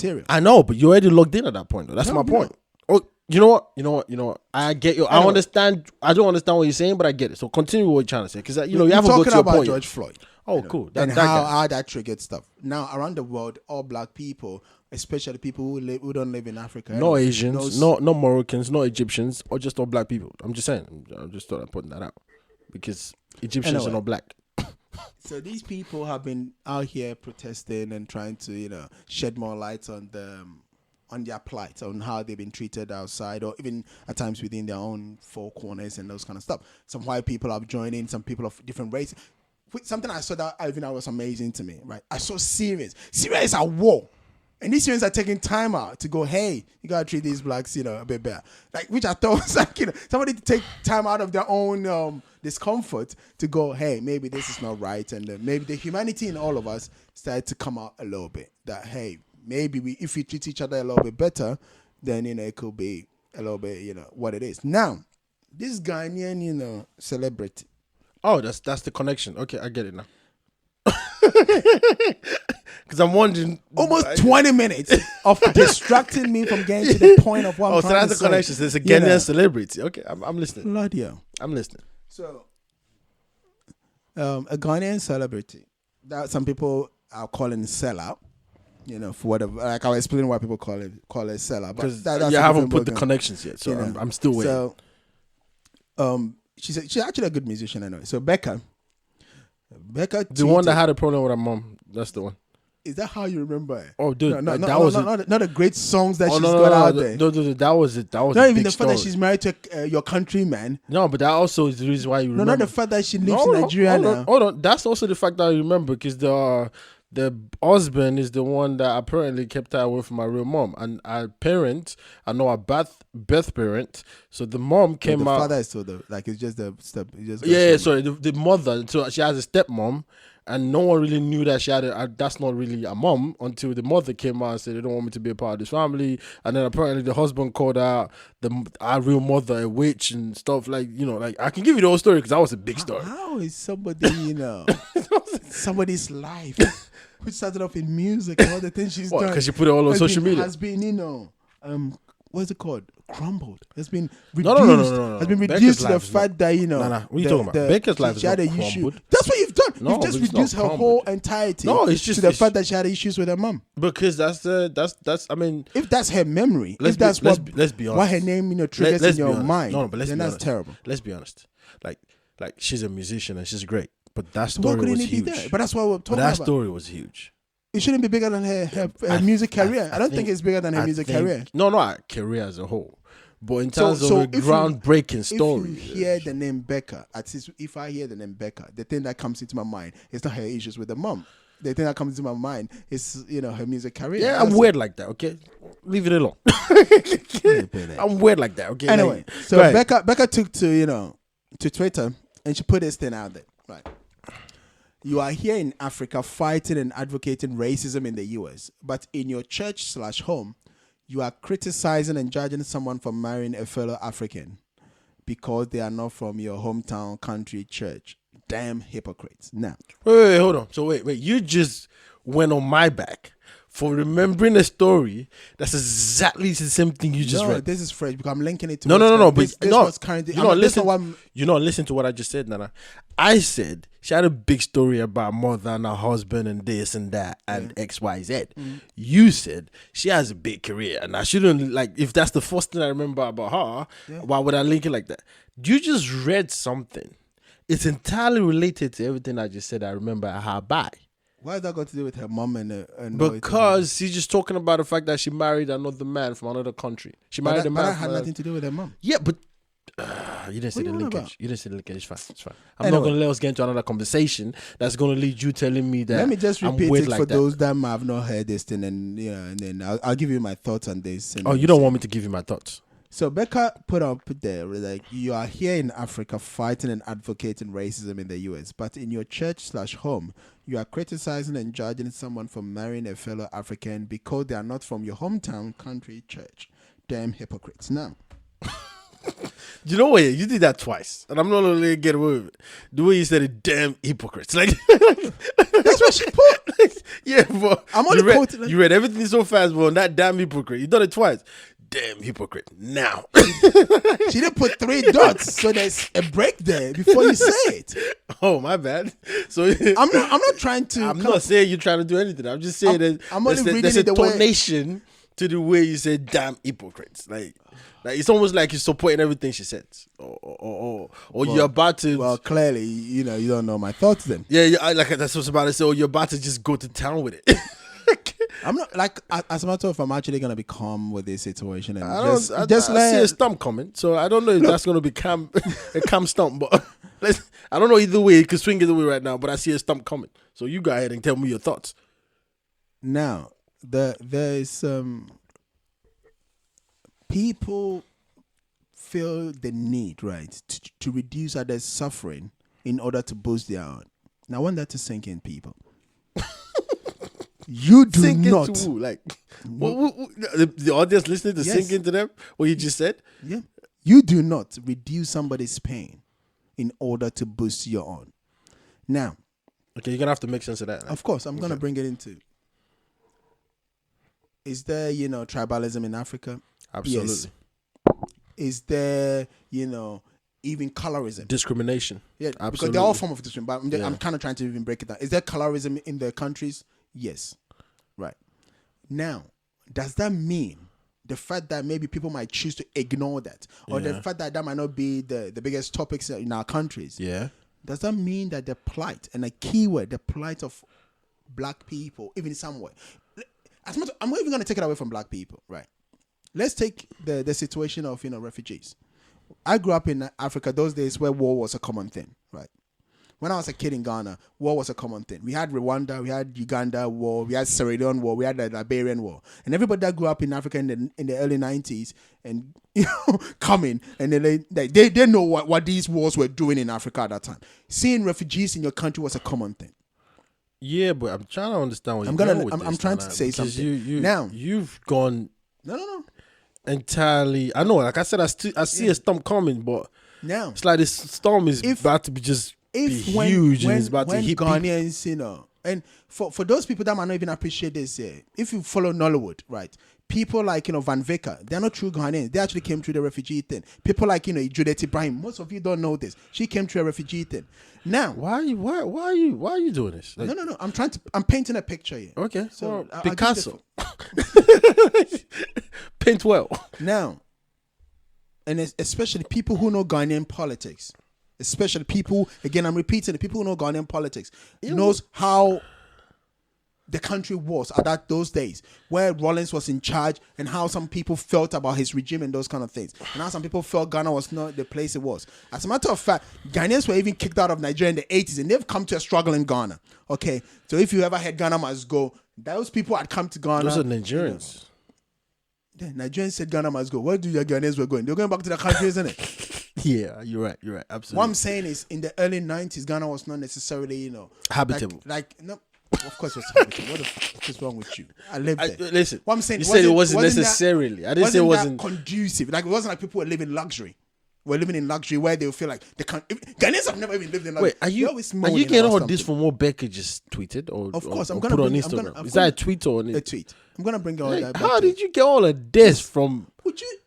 material. I know, but you already logged in at that point, though. That's my point. Oh, you know what? I get you. I understand. I don't understand what you're saying, but I get it. So continue what you're trying to say, because you haven't got to your about point. George Floyd. Oh, cool. And how that triggered stuff. Now, around the world, all black people, especially people who don't live in Africa. No Asians, no Moroccans, no Egyptians, or just all black people. I'm just saying. I just thought I'd put that out. Because Egyptians are not black. So these people have been out here protesting and trying to, shed more light on their plight, on how they've been treated outside, or even at times within their own four corners and those kind of stuff. Some white people have joined in, some people of different races. Something I saw that was amazing to me, right? I saw Syrians. Syria is at war. And these Syrians are taking time out to go, hey, you got to treat these blacks, a bit better. Like, which I thought was like, somebody to take time out of their own discomfort to go, hey, maybe this is not right. And maybe the humanity in all of us started to come out a little bit. That, hey, maybe if we treat each other a little bit better, then, it could be a little bit, what it is. Now, this Ghanaian, celebrity. Oh, that's the connection. Okay, I get it now. Because I'm wondering. Almost 20 minutes of distracting me from getting to the point of what I'm trying to say. So that's the connection. So it's a Ghanaian celebrity. Okay, I'm listening. Bloody hell. I'm listening. So, a Ghanaian celebrity that some people are calling sellout. For whatever. Like I'll explain why people call it sellout. Because you haven't put the connections yet, so I'm still waiting. So, she's actually a good musician anyway. So Becca, the one that had a problem with her mom. That's the one. Is that how you remember it? Oh, dude, not the great songs that she's got out there. No, that was it. That was not a even big the story. fact that she's married to your countryman. No, but that also is the reason why you remember. No, not the fact that she lives in Nigeria now. Hold on. That's also the fact that I remember, because the husband is the one that apparently kept her away from my real mom, and our parent, I know our birth parent. So the mom came out. The father is still it's just the step. Sorry, the mother. So she has a stepmom, and no one really knew that she had that's not really a mom until the mother came out and said they don't want me to be a part of this family. And then apparently the husband called out our real mother a witch and stuff, like I can give you the whole story because that was a big story. How is somebody somebody's life, which started off in music and all the things she's done, because she put it all on social media, has been what's it called? Crumbled. Has been reduced. No. Has been reduced to the fact that What are you talking about? Becca's life is not crumbled. That's what you've done. No, you've just it's reduced not her crumbled. whole entirety. No, it's just to the fact that she had issues with her mom. Because that's I mean, if that's her memory, let's be honest. What her name let's triggers in your honest. mind. No, but let's then be that's honest. terrible. Let's be honest. Like she's a musician and she's great, but that So why story couldn't was it be huge. there? But that's what we're But talking that about. story was huge. It shouldn't be bigger than her music career. I don't think it's bigger than her music career. No, not her career as a whole. But in terms of a groundbreaking story. If you hear the name Becca, at least if I hear the name Becca, the thing that comes into my mind is not her issues with the mom. The thing that comes into my mind is, her music career. Yeah, I'm weird like that, okay? Leave it alone. I'm weird like that, okay? Anyway, so Becca took to Twitter and she put this thing out there. Right. You are here in Africa fighting and advocating racism in the US, but in your church/home, you are criticizing and judging someone for marrying a fellow African because they are not from your hometown country church. Damn hypocrites. Now. Wait, hold on. So wait. You just went on my back for remembering a story that's exactly the same thing you just read. No, this is fresh because I'm linking it to No. This was currently. Listen to what I just said, Nana. I said she had a big story about mother and her husband and this and that and XYZ. Mm-hmm. You said she has a big career and I shouldn't, if that's the first thing I remember about her, why would I link it like that? You just read something. It's entirely related to everything I just said I remember her by. Why has that got to do with her mom and because she's just talking about the fact that she married another man from another country. She married a man. But that had nothing to do with her mom. Yeah, but you didn't say the linkage. You didn't say the linkage. It's fine. I'm not going to let us get into another conversation that's going to lead you telling me that. Let me just repeat it for that. those that have not heard this thing, and then I'll give you my thoughts on this. Oh, you don't want me to give you my thoughts? So Becca put up there, you are here in Africa fighting and advocating racism in the US, but in your church/home, you are criticizing and judging someone for marrying a fellow African because they are not from your hometown country church. Damn hypocrites. Now. You know what? You did that twice, and I'm not gonna let you get away with it. The way you said it, damn hypocrites. Like That's what she put. yeah, but I'm only quoting. you read everything so fast, bro. That damn hypocrite. You done it twice. Damn hypocrite. Now She didn't put 3 dots, so there's a break there before you say it. oh my bad. So I'm not trying to. I'm not saying you're trying to do anything. I'm just saying that I'm only reading there's it a the way- tonation to the way you said "damn hypocrites." Like it's almost like you're supporting everything she said, or you're about to. Well, clearly, you don't know my thoughts then. Yeah, like that's what I was about to say. Or you're about to just go to town with it. I'm not like, as a matter of fact, I'm actually gonna be calm with this situation and I see a stump comment, so I don't know if that's gonna be a cam stump, but I don't know either way. It could swing either way right now, but I see a stump comment. So you go ahead and tell me your thoughts. Now, there is people feel the need, right, to reduce others' suffering in order to boost their own. Now, I want that to sink in, people. You do Sink not. into who? Like the audience listening to Yes. sink into them. What you just said. Yeah. You do not reduce somebody's pain in order to boost your own. Now, Okay, you're gonna have to make sense of that. of course, I'm going to bring it into. Is there, tribalism in Africa? Absolutely. Yes. Is there, even colorism? Discrimination. Yeah, because Absolutely. they're all form of discrimination. But Yeah. I'm kind of trying to even break it down. Is there colorism in the countries? Yes. Right. Now, does that mean the fact that maybe people might choose to ignore that, or the Yeah. fact that that might not be the biggest topics in our countries? Yeah. Does that mean that the plight, and a keyword, the plight of black people, even somewhere, I'm not even going to take it away from black people, right? Let's take the situation of refugees. I grew up in Africa those days where war was a common thing, right? When I was a kid in Ghana, war was a common thing. We had Rwanda, we had Uganda war, we had Sierra Leone war, we had the Liberian war, and everybody that grew up in Africa in the early 90s and coming, and they know what these wars were doing in Africa at that time. Seeing refugees in your country was a common thing. Yeah, but I'm trying to understand what I'm trying to say something. Now you've gone no. entirely. I know, like I said, I see a storm coming, but Now it's like this storm is about to be huge and it's about to hit people. Ghanaians, and for those people that might not even appreciate this, if you follow Nollywood, right? People like Van Becca, they're not true Ghanaians. They actually came through the refugee thing. People like Judith Ibrahim, most of you don't know this. She came through a refugee thing. Now, Why are you doing this? Like, no. I'm painting a picture here. Okay, So so I'll Picasso, paint well. Now, and especially people who know Ghanaian politics, especially people, again, I'm repeating, the people who know Ghanaian politics knows how the country was at those days, where Rawlings was in charge, and how some people felt about his regime and those kind of things, and how some people felt Ghana was not the place it was. As a matter of fact, Ghanaians were even kicked out of Nigeria in the 80s, and they've come to a struggle in Ghana. Okay, so if you ever had Ghana must go, those people had come to Ghana. Those are Nigerians. Yeah, Nigerians said Ghana must go. Where do the Ghanaians were going? They're going back to the country, isn't it? Yeah, you're right. Absolutely. What I'm saying is, in the early 90s, Ghana was not necessarily, habitable. No, of course it was habitable. What the fuck is wrong with you? I lived there. Listen, What I'm saying, you said it wasn't necessarily. I didn't say it that wasn't conducive. Like, it wasn't like people were living luxury. We're living in luxury where they feel like they can't. Ghanaians have never even lived in luxury. Wait, are you getting getting all this from what Becca just tweeted, or Of course, or I'm gonna put on bring- Instagram? I'm Is gonna- that a tweet or a tweet? I'm gonna bring all that back. how to did you get all of this from? Would you?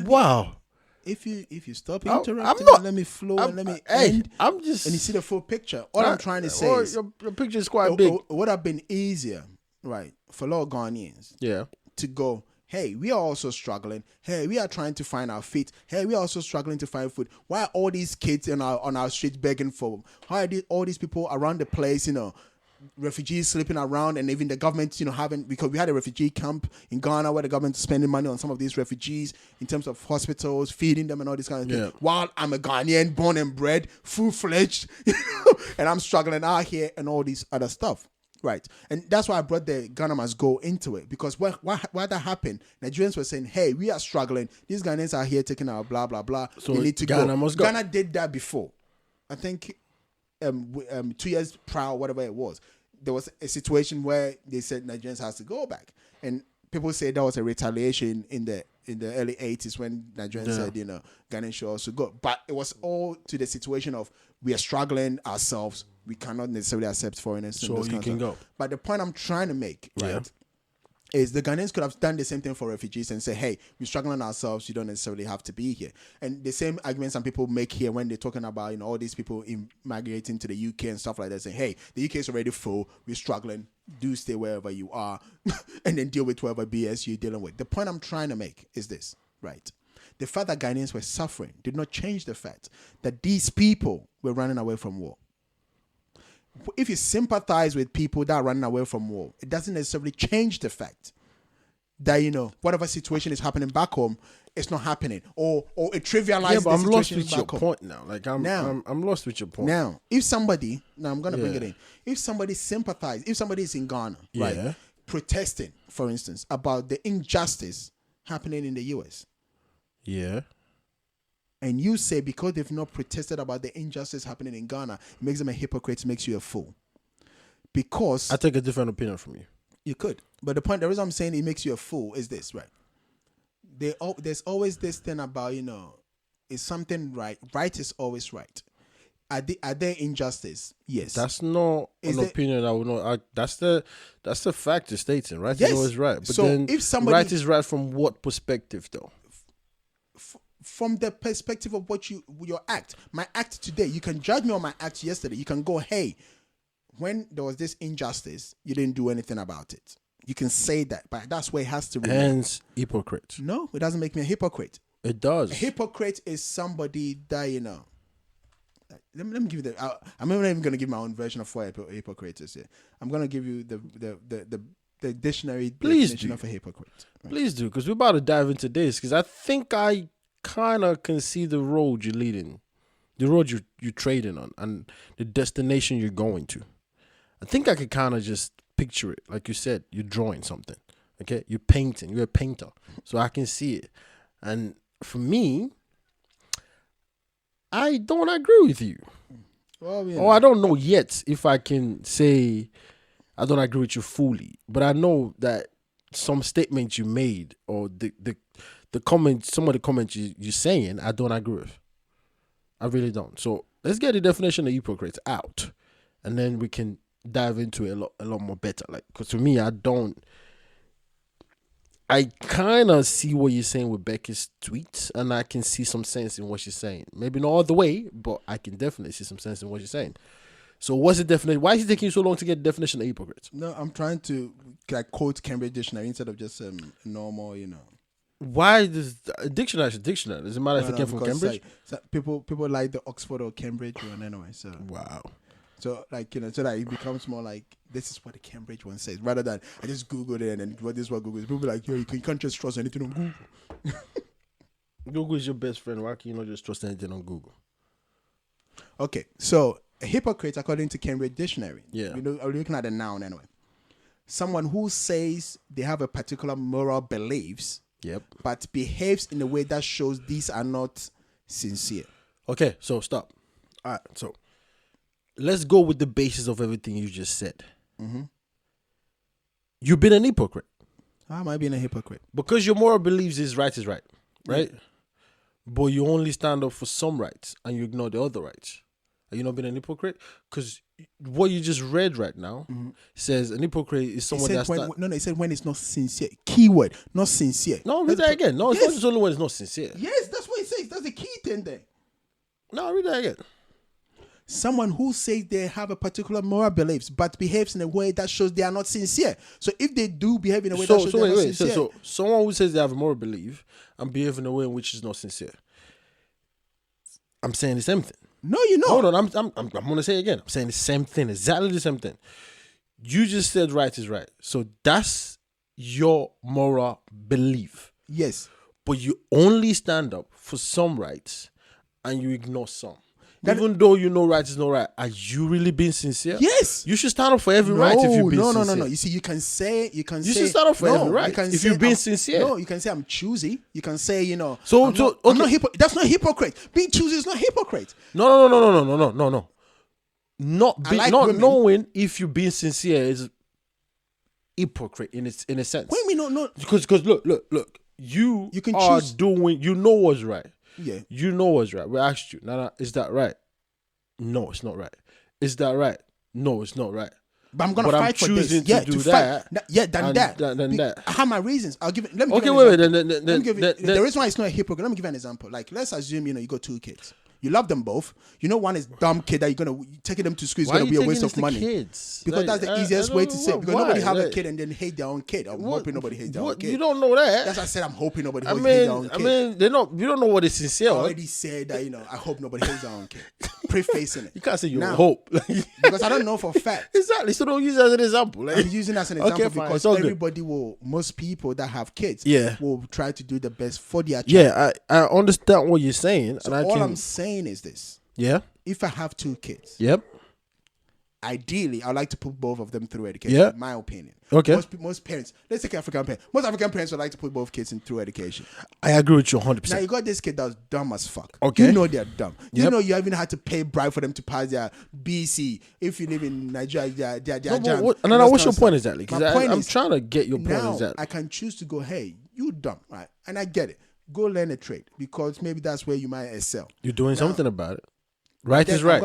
Wow. If you stop I'm interrupting, not- let me flow I'm- and let me hey, end. I'm just. And you see the full picture. All I'm trying to say oh, is, your picture is quite big. it would have been easier, right, for a lot of Ghanaians Yeah. to go, hey, we are also struggling. Hey, we are trying to find our feet. Hey, we are also struggling to find food. Why are all these kids on our streets begging for? Why are all these people around the place, refugees sleeping around, and even the government, having, because we had a refugee camp in Ghana where the government is spending money on some of these refugees in terms of hospitals, feeding them and all this kind of thing. Yeah. While I'm a Ghanaian, born and bred, full-fledged, and I'm struggling out here and all this other stuff. Right. And that's why I brought the Ghana must go into it, because why that happened, Nigerians were saying, hey, we are struggling. These Ghanaians are here taking our blah, blah, blah. So we need to Ghana go. must go. Ghana did that before. I think 2 years prior, whatever it was, there was a situation where they said Nigerians has to go back. And people say that was a retaliation in the in the early 80s when Nigerians said, Ghanaians should also go. But it was all to the situation of we are struggling ourselves. We cannot necessarily accept foreigners. So you can go. But the point I'm trying to make, right, is the Ghanaians could have done the same thing for refugees and say, hey, we're struggling ourselves. You don't necessarily have to be here. And the same argument some people make here when they're talking about, all these people migrating to the UK and stuff like that, saying, hey, the UK is already full. We're struggling. Do stay wherever you are and then deal with whoever BS you're dealing with. The point I'm trying to make is this, right? The fact that Ghanaians were suffering did not change the fact that these people were running away from war. If you sympathize with people that are running away from war, it doesn't necessarily change the fact that, whatever situation is happening back home, it's not happening. Or it trivializes the situation back home. I'm lost with your point now. Like, I'm lost with your point. Now, if somebody, I'm going to bring it in. If somebody sympathizes, if somebody is in Ghana, right, protesting, for instance, about the injustice happening in the US. Yeah. And you say because they've not protested about the injustice happening in Ghana, it makes them a hypocrite, makes you a fool. Because I take a different opinion from you. You could. But the reason I'm saying it makes you a fool is this, right? There's always this thing about, is something right? Right is always right. Are there injustice? Yes. That's not an opinion I would not. That's the fact you're stating. Right is always right. But so then if somebody, right is right from what perspective, though? From the perspective of your act. My act today, you can judge me on my act yesterday. You can go, hey, when there was this injustice, you didn't do anything about it. You can say that, but that's where it has to be. Hence, hypocrite. No, it doesn't make me a hypocrite. It does. A hypocrite is somebody that, Let me give you I'm not even going to give my own version of what a hypocrite is here. I'm going to give you the dictionary definition of a hypocrite. Right? Please do, because we're about to dive into this, because I think I kind of can see the road you're leading, the road you're trading on, and the destination you're going to. I think I could kind of just picture it. Like you said, you're drawing something. Okay? You're painting. You're a painter. So I can see it. And for me, I don't agree with you. Well, I don't know yet if I can say I don't agree with you fully. But I know that some statements you made or the comments, some of the comments you're saying, I don't agree with. I really don't. So let's get the definition of hypocrite out, and then we can dive into it a lot more better. Like, because for me, I kind of see what you're saying with Becca's tweets, and I can see some sense in what she's saying. Maybe not all the way, but I can definitely see some sense in what she's saying. So what's the definition? Why is it taking you so long to get the definition of hypocrite? No, I'm trying to quote Cambridge Dictionary instead of just normal, Why does dictionary is a dictionary? Does it matter if it came from Cambridge? People like the Oxford or Cambridge one anyway. So wow. So so that it becomes more like this is what the Cambridge one says, rather than I just Googled it and then what this is what Google is. People be like, yo, you can't just trust anything on Google. Google is your best friend. Why can you not just trust anything on Google? Okay, so a hypocrite, according to Cambridge Dictionary, we're looking at a noun anyway. Someone who says they have a particular moral beliefs, but behaves in a way that shows these are not sincere. Okay, so stop. All right, so let's go with the basis of everything you just said. Mm-hmm. You've been an hypocrite. How am I being a hypocrite? Because your moral beliefs is right, right? Yeah. But you only stand up for some rights and you ignore the other rights. Are you not being an hypocrite? Because what you just read right now says an hypocrite is someone that's it said when it's not sincere. Keyword, not sincere. No, read that again. No, it's not just only when it's not sincere. Yes, that's what it says. That's the key thing there. No, read that again. Someone who says they have a particular moral beliefs but behaves in a way that shows they are not sincere. So if they do behave in a way that shows they are not sincere. So someone who says they have a moral belief and behave in a way in which is not sincere. I'm saying the same thing. No, you're not. Hold on, I'm gonna say it again. I'm saying the same thing, exactly the same thing. You just said right is right. So that's your moral belief. Yes. But you only stand up for some rights and you ignore some. Even though you know right is not right, are you really being sincere? Yes. You should stand up for every right if you're being sincere. No. You see, you should stand up for every right if you're being sincere. No, you can say I'm choosy. You can say, I'm not that's not hypocrite. Being choosy is not hypocrite. No. Not knowing if you're being sincere is hypocrite in a sense. What do you mean no? Because look. you can are choose. doing. You know what's right. Yeah. You know what's right. We asked you, Nana, is that right? No, it's not right. Is that right? No, it's not right. But I'm gonna fight for this. choosing Yeah, to do fight. that. Yeah, than that. Than that. I have my reasons. I'll give it. Let me. Okay, give wait. The reason why it's not a hypocrite. Let me give you an example. Like, let's assume you got 2 kids. You love them both. You know, one is dumb kid that you're gonna taking them to school is gonna be a waste of money. Kids? Because that's the easiest way to say. Because why? nobody have a kid and then hate their own kid. I'm hoping nobody hates their own kid. You don't know that. That's why I said I'm hoping nobody hates their own kid. I mean, they're not. You don't know what is sincere. I already said that. I hope nobody hates their own kid. Prefacing it. You can't say you Now, hope because I don't know for a fact. Exactly. So don't use it as an example. I'm using that as an example because fine. everybody most people that have kids, will try to do the best for their child. Yeah, I understand what you're saying. So I'm saying is this. Yeah. If I have 2 kids, yep. Ideally, I'd like to put both of them through education. Yeah. In my opinion. Okay. Most parents, let's take African parents. Most African parents would like to put both kids through education. I agree with you 100%. Now you got this kid that's dumb as fuck. Okay. You know they're dumb. Yep. You know you even had to pay bribe for them to pass their BC. If you live in Nigeria, their jam. What's your point exactly? Because I'm is, trying to get your point now exactly. I can choose to go, hey, you dumb, right? And I get it. Go learn a trade because maybe that's where you might excel. You're doing something about it. Right is right.